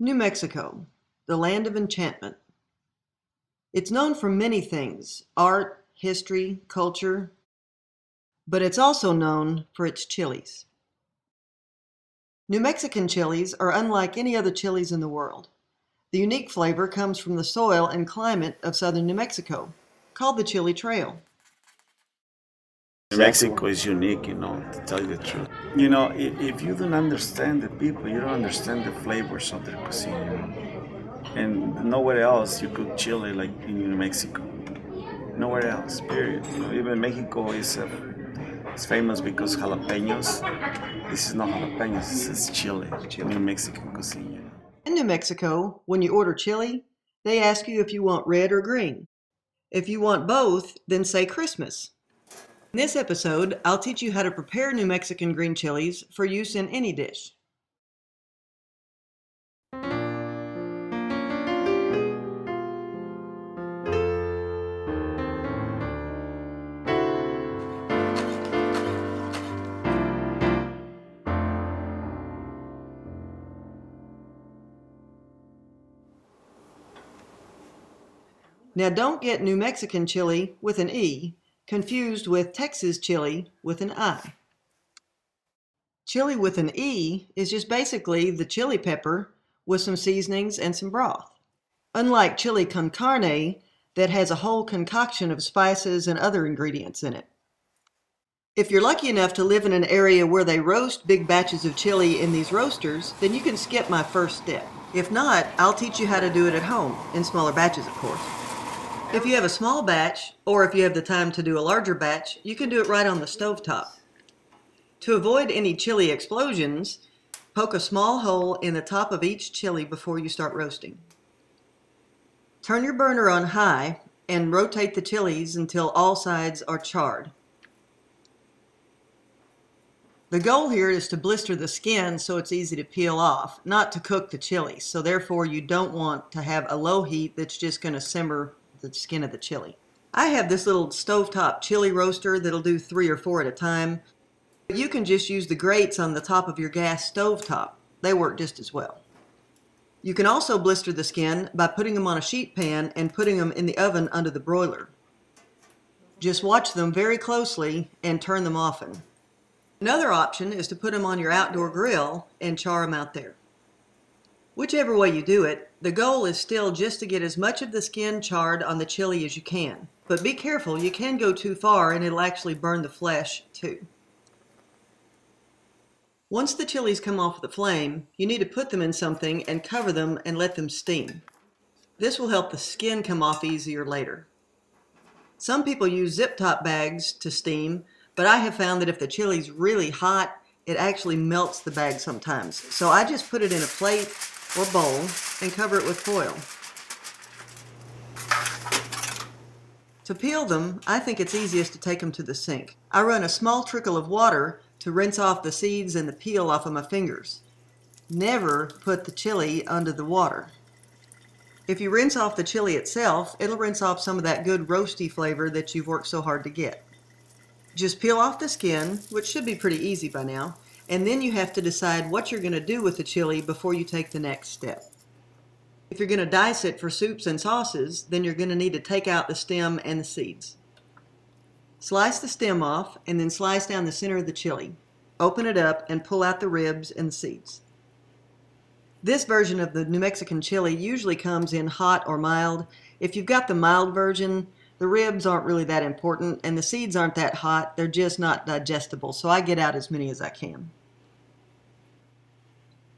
New Mexico, the land of enchantment. It's known for many things, art, history, culture, but it's also known for its chilies. New Mexican chilies are unlike any other chilies in the world. The unique flavor comes from the soil and climate of southern New Mexico, called the Chili Trail. Mexico is unique, to tell you the truth. If you don't understand the people, you don't understand the flavors of their cuisine. And nowhere else you cook chili like in New Mexico. Nowhere else, period. Even Mexico is famous because jalapenos. This is not jalapenos, this is chili. New Mexican cuisine. In New Mexico, when you order chili, they ask you if you want red or green. If you want both, then say Christmas. In this episode, I'll teach you how to prepare New Mexican green chilies for use in any dish. Now don't get New Mexican chili with an E confused with Texas chili with an I. Chili with an E is just basically the chili pepper with some seasonings and some broth. Unlike chili con carne that has a whole concoction of spices and other ingredients in it. If you're lucky enough to live in an area where they roast big batches of chili in these roasters, then you can skip my first step. If not, I'll teach you how to do it at home, in smaller batches of course. If you have a small batch, or if you have the time to do a larger batch, you can do it right on the stovetop. To avoid any chili explosions, poke a small hole in the top of each chili before you start roasting. Turn your burner on high and rotate the chilies until all sides are charred. The goal here is to blister the skin so it's easy to peel off, not to cook the chili. So therefore you don't want to have a low heat that's just going to simmer the skin of the chili. I have this little stovetop chili roaster that'll do 3 or 4 at a time. You can just use the grates on the top of your gas stovetop. They work just as well. You can also blister the skin by putting them on a sheet pan and putting them in the oven under the broiler. Just watch them very closely and turn them often. Another option is to put them on your outdoor grill and char them out there. Whichever way you do it, the goal is still just to get as much of the skin charred on the chili as you can. But be careful, you can go too far and it'll actually burn the flesh too. Once the chilies come off the flame, you need to put them in something and cover them and let them steam. This will help the skin come off easier later. Some people use zip-top bags to steam, but I have found that if the chili's really hot, it actually melts the bag sometimes. So I just put it in a plate or bowl and cover it with foil. To peel them, I think it's easiest to take them to the sink. I run a small trickle of water to rinse off the seeds and the peel off of my fingers. Never put the chili under the water. If you rinse off the chili itself, it'll rinse off some of that good roasty flavor that you've worked so hard to get. Just peel off the skin, which should be pretty easy by now, and then you have to decide what you're going to do with the chili before you take the next step. If you're going to dice it for soups and sauces, then you're going to need to take out the stem and the seeds. Slice the stem off and then slice down the center of the chili. Open it up and pull out the ribs and the seeds. This version of the New Mexican chili usually comes in hot or mild. If you've got the mild version, the ribs aren't really that important and the seeds aren't that hot. They're just not digestible, so I get out as many as I can.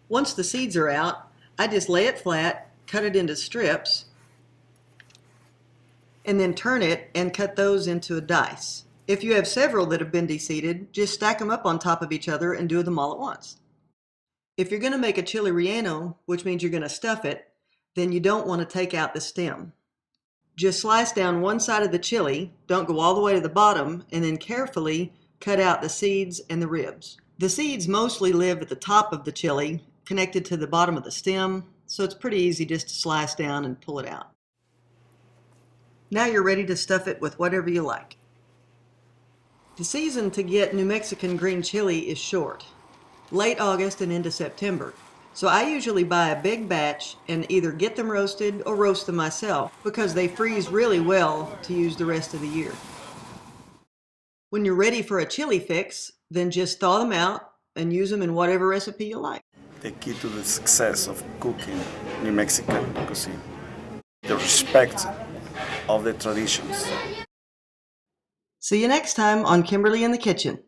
Once the seeds are out, I just lay it flat, cut it into strips, and then turn it and cut those into a dice. If you have several that have been deseeded, just stack them up on top of each other and do them all at once. If you're going to make a chili relleno, which means you're going to stuff it, then you don't want to take out the stem. Just slice down one side of the chili, don't go all the way to the bottom, and then carefully cut out the seeds and the ribs. The seeds mostly live at the top of the chili, connected to the bottom of the stem, so it's pretty easy just to slice down and pull it out. Now you're ready to stuff it with whatever you like. The season to get New Mexican green chili is short, late August and into September. So I usually buy a big batch and either get them roasted or roast them myself because they freeze really well to use the rest of the year. When you're ready for a chili fix, then just thaw them out and use them in whatever recipe you like. The key to the success of cooking New Mexican cuisine, the respect of the traditions. See you next time on Kimberly in the Kitchen.